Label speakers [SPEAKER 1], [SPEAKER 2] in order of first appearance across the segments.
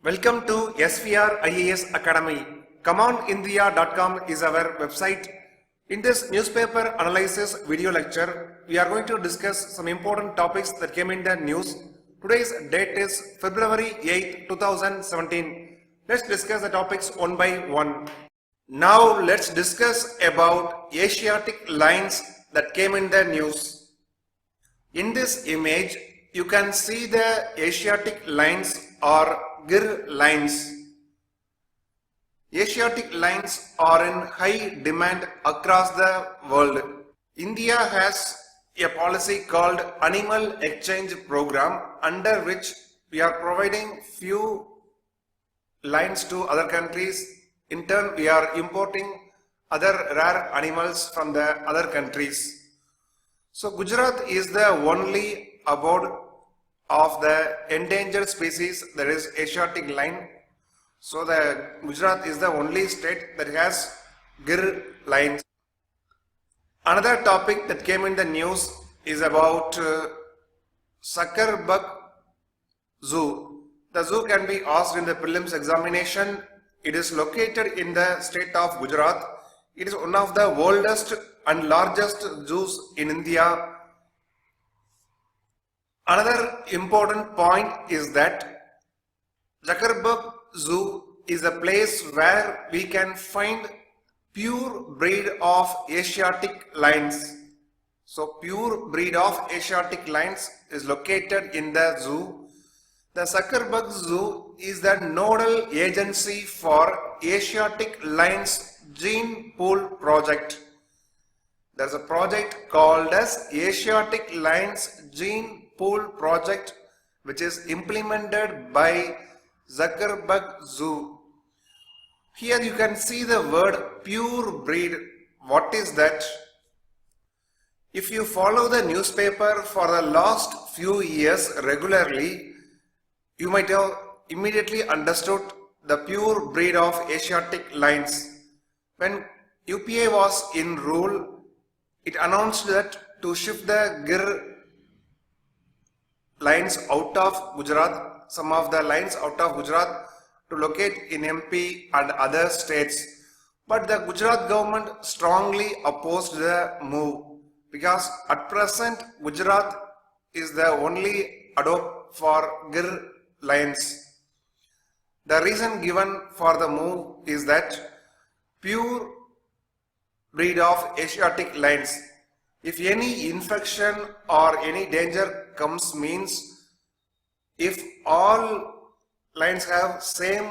[SPEAKER 1] Welcome to SVR IAS Academy. ComeOnIndia.com is our website. In this newspaper analysis video lecture, we are going to discuss some important topics that came in the news. Today's date is February 8, 2017. Let's discuss the topics one by one. Now let's discuss about Asiatic lines that came in the news. In this image, you can see the Asiatic lines or GIR lines. Asiatic lines are in high demand across the world. India has a policy called Animal Exchange Program, under which we are providing few lines to other countries. In turn, we are importing other rare animals from the other countries. So Gujarat is the only abode of the endangered species, that is Asiatic line. So the Gujarat is the only state that has GIR lines. Another topic that came in the news is about Zuckerberg Zoo. The zoo can be asked in the prelims examination. It is located in the state of Gujarat. It is one of the oldest and largest zoos in India. Another important point is that Zuckerberg Zoo is a place where we can find pure breed of Asiatic lions. So pure breed of Asiatic lions is located in the zoo. The Zuckerberg Zoo is the nodal agency for Asiatic lions gene pool project. There is a project called as Asiatic lions gene pool project, which is implemented by Zuckerberg Zoo. Here you can see the word pure breed. What is that? If you follow the newspaper for the last few years regularly, you might have immediately understood the pure breed of Asiatic lions. When UPA was in rule, it announced that to shift the GIR lines out of Gujarat, some of the lines out of Gujarat to locate in MP and other states. But the Gujarat government strongly opposed the move because at present Gujarat is the only adopt for GIR lines. The reason given for the move is that pure breed of Asiatic lions, if any infection or any danger comes, means if all lions have same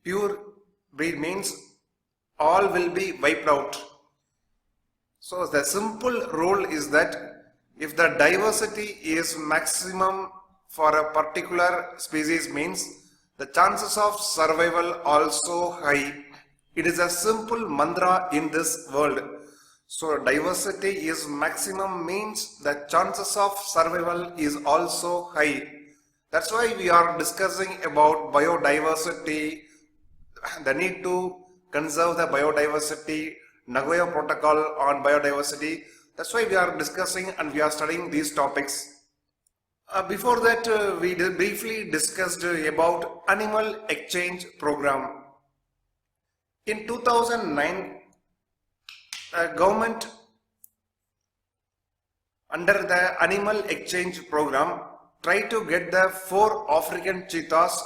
[SPEAKER 1] pure breed, means all will be wiped out. So the simple rule is that if the diversity is maximum for a particular species, means the chances of survival also high. It is a simple mantra in this world. So diversity is maximum means the chances of survival is also high. That's why we are discussing about biodiversity, the need to conserve the biodiversity, Nagoya Protocol on biodiversity. That's why we are discussing and we are studying these topics. Before that, we briefly discussed about Animal Exchange Program. In 2009, government under the Animal Exchange Program tried to get the 4 African cheetahs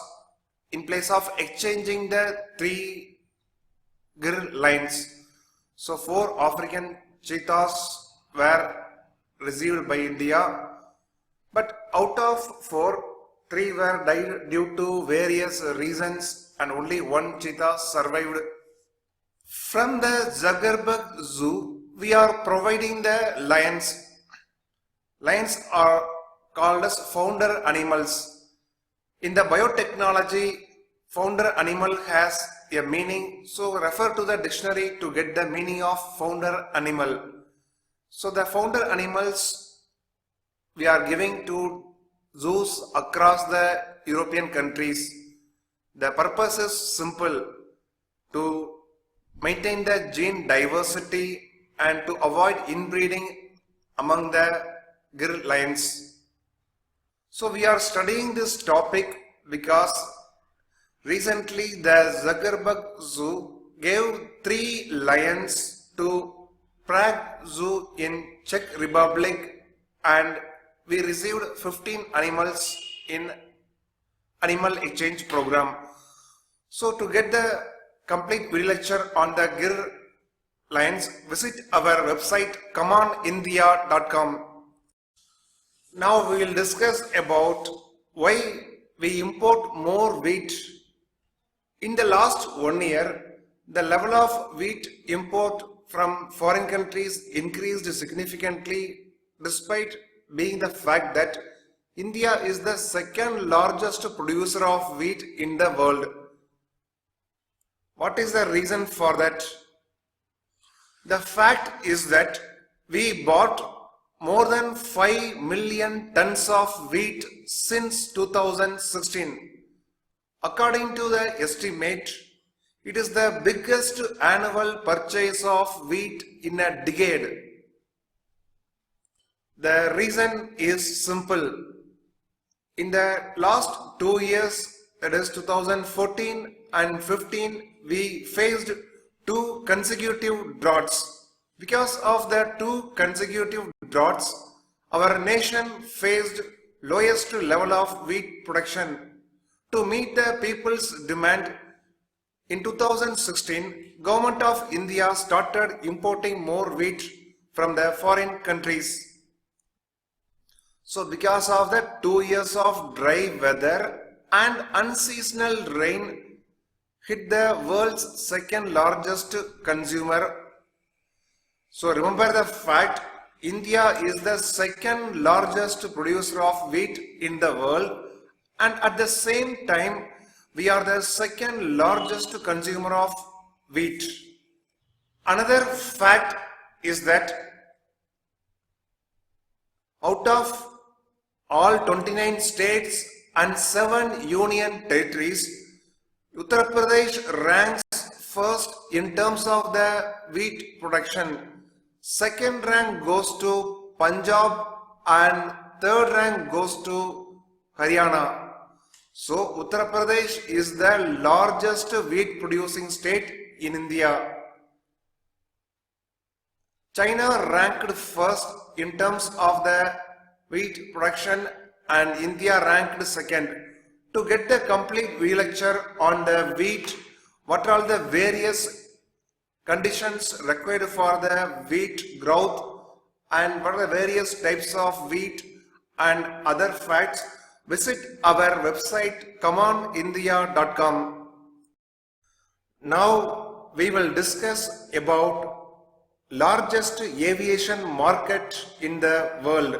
[SPEAKER 1] in place of exchanging the 3 GIR lines. So 4 African cheetahs were received by India, but out of 4, 3 were died due to various reasons and only 1 cheetah survived. From the Zuckerberg Zoo, we are providing the lions. Lions are called as founder animals. In the biotechnology, founder animal has a meaning, so refer to the dictionary to get the meaning of founder animal. So the founder animals we are giving to zoos across the European countries. The purpose is simple: to maintain the gene diversity and to avoid inbreeding among the GIR lions. So we are studying this topic because Recently, the Zuckerberg Zoo gave 3 lions to Prague Zoo in Czech Republic, and we received 15 animals in animal exchange program. So to get the complete video lecture on the Gir lions, visit our website commandindia.com. Now we will discuss about why we import more wheat. In the last 1 year, the level of wheat import from foreign countries increased significantly despite being the fact that India is the second largest producer of wheat in the world. What is the reason for that? The fact is that we bought more than 5 million tons of wheat since 2016. According to the estimate, it is the biggest annual purchase of wheat in a decade. The reason is simple. In the last 2 years, that is 2014 and 15, we faced 2 consecutive droughts. Because of the 2 consecutive droughts, our nation faced lowest level of wheat production. To meet the people's demand, in 2016, Government of India started importing more wheat from the foreign countries. So because of the 2 years of dry weather and unseasonal rain hit the world's second largest consumer. So remember the fact, India is the second largest producer of wheat in the world, and at the same time we are the second largest consumer of wheat. Another fact is that out of all 29 states and 7 union territories, Uttar Pradesh ranks first in terms of the wheat production. Second rank goes to Punjab and third rank goes to Haryana. So Uttar Pradesh is the largest wheat producing state in India. China ranked first in terms of the wheat production and India ranked second. To get the complete video lecture on the wheat, what are the various conditions required for the wheat growth and what are the various types of wheat and other facts, visit our website commandindia.com. Now we will discuss about largest aviation market in the world.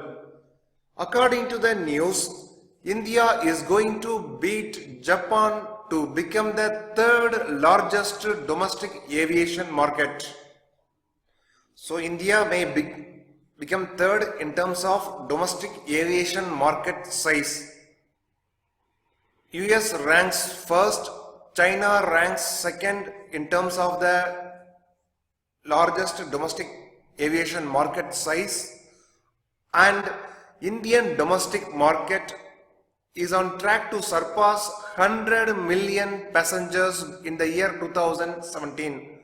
[SPEAKER 1] According to the news, India is going to beat Japan to become the third largest domestic aviation market. So India may become third in terms of domestic aviation market size. US ranks first, China ranks second in terms of the largest domestic aviation market size, and Indian domestic market is on track to surpass 100 million passengers in the year 2017.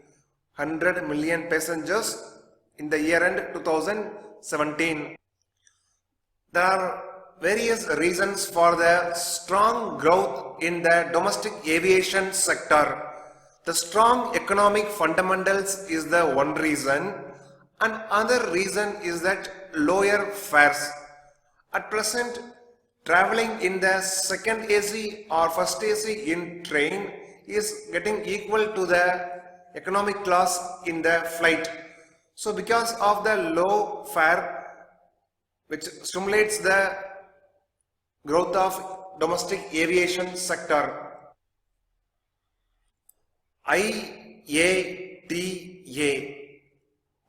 [SPEAKER 1] 100 million passengers in the year end 2017. There are various reasons for the strong growth in the domestic aviation sector. The strong economic fundamentals is the one reason, and other reason is that lower fares. At present, traveling in the second AC or first AC in train is getting equal to the economic class in the flight. So because of the low fare, which stimulates the growth of domestic aviation sector. IATA.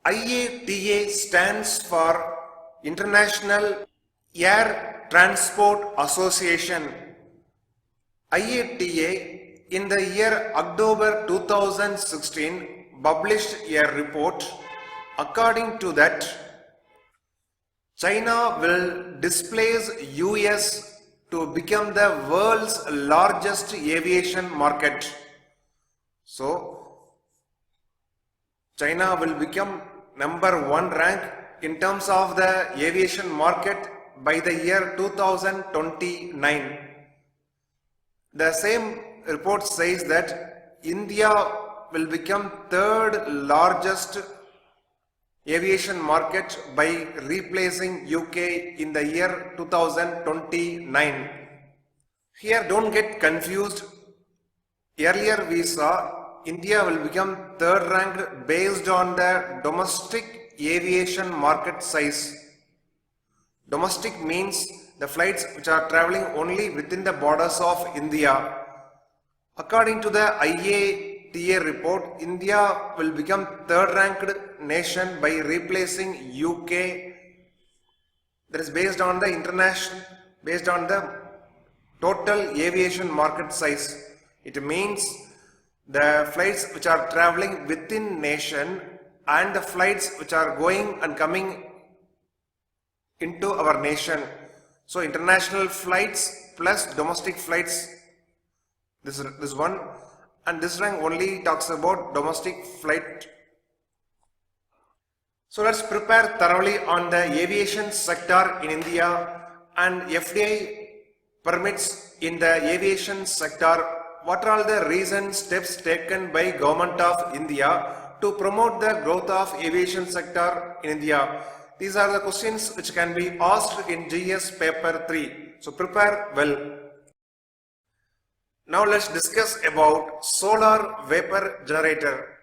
[SPEAKER 1] IATA stands for International Air Transport Association. IATA in the year October 2016 published a report. According to that, China will displace US to become the world's largest aviation market. So, China will become number one rank in terms of the aviation market by the year 2029. The same report says that India will become third largest aviation market by replacing UK in the year 2029. Here don't get confused. Earlier we saw India will become third ranked based on the domestic aviation market size. Domestic means the flights which are traveling only within the borders of India. According to the IATA report, India will become third ranked nation by replacing UK. That is based on the total aviation market size. It means the flights which are traveling within nation and the flights which are going and coming into our nation. So international flights plus domestic flights, this one, and this rank only talks about domestic flight. So let's prepare thoroughly on the aviation sector in India and FDI permits in the aviation sector. What are all the recent steps taken by Government of India to promote the growth of aviation sector in India? These are the questions which can be asked in GS paper 3. So prepare well. Now let's discuss about solar vapor generator.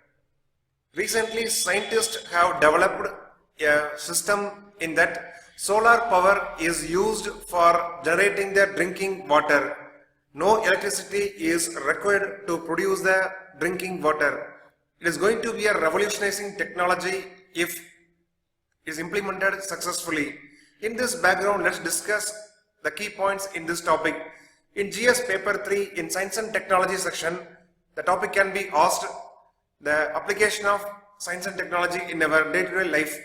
[SPEAKER 1] Recently scientists have developed a system in that solar power is used for generating the drinking water. No electricity is required to produce the drinking water. It is going to be a revolutionizing technology if it is implemented successfully. In this background, let's discuss the key points in this topic. In GS paper 3 in Science and Technology section, the topic can be asked the application of science and technology in our day-to-day life.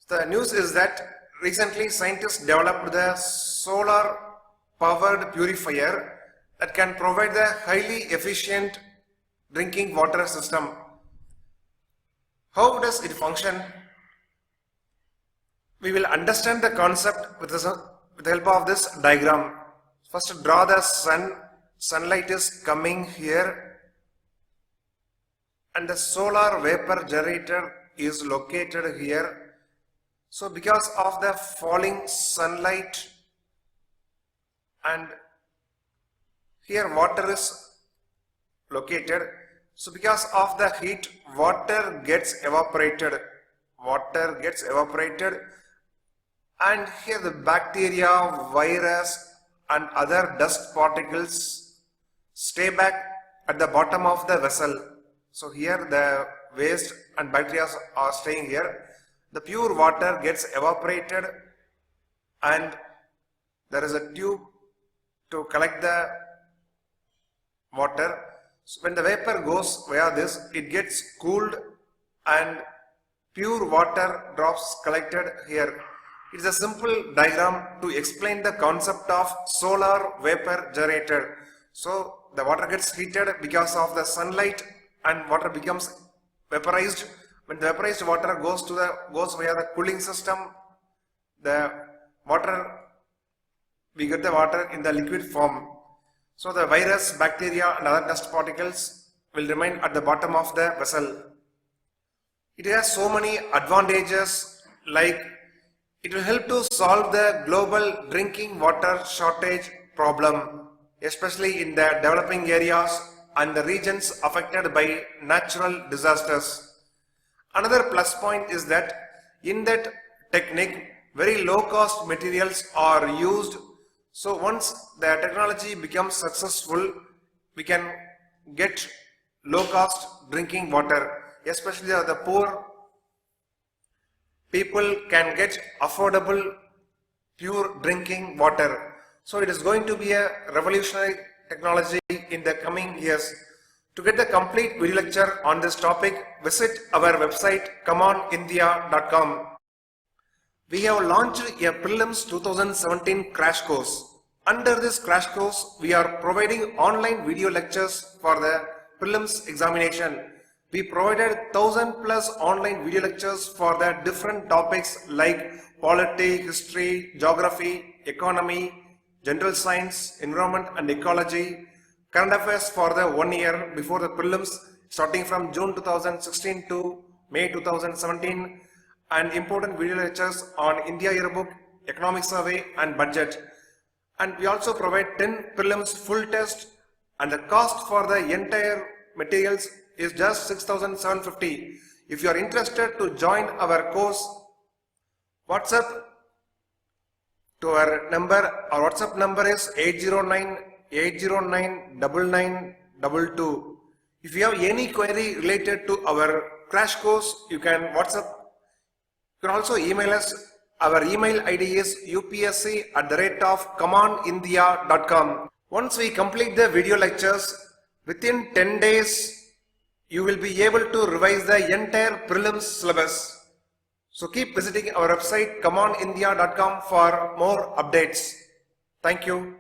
[SPEAKER 1] The news is that recently scientists developed the solar powered purifier that can provide the highly efficient drinking water system. How does it function? We will understand the concept with the help of this diagram. First draw the sunlight is coming here and the solar vapor generator is located here. So because of the falling sunlight and here water is located, so because of the heat water gets evaporated and here the bacteria, virus and other dust particles stay back at the bottom of the vessel. So here the waste and bacteria are staying here. The pure water gets evaporated and there is a tube to collect the water. So when the vapor goes via this, it gets cooled and pure water drops collected here. It is a simple diagram to explain the concept of solar vapor generator. So the water gets heated because of the sunlight and water becomes vaporized. When the vaporized water goes via the cooling system, we get the water in the liquid form. So the virus, bacteria and other dust particles will remain at the bottom of the vessel. It has so many advantages, like it will help to solve the global drinking water shortage problem, especially in the developing areas and the regions affected by natural disasters. Another plus point is that in that technique, very low cost materials are used. So once the technology becomes successful, we can get low cost drinking water, especially the poor people can get affordable pure drinking water. So it is going to be a revolutionary technology in the coming years. To get the complete video lecture on this topic, visit our website commoonindia.com. We have launched a Prelims 2017 crash course. Under this crash course, we are providing online video lectures for the Prelims examination. We provided 1000 plus online video lectures for the different topics like polity, history, geography, economy, general science, environment and ecology, current affairs for the 1 year before the prelims starting from June 2016 to May 2017, and important video lectures on India Yearbook, Economic Survey and Budget. And we also provide 10 prelims full test, and the cost for the entire materials is just 6,750. If you are interested to join our course, WhatsApp to our number. Our WhatsApp number is 809-809-9922. If you have any query related to our crash course, you can WhatsApp. You can also email us. Our email ID is upsc@commandindia.com. Once we complete the video lectures, within 10 days, you will be able to revise the entire prelims syllabus. So keep visiting our website commandindia.com for more updates. Thank you.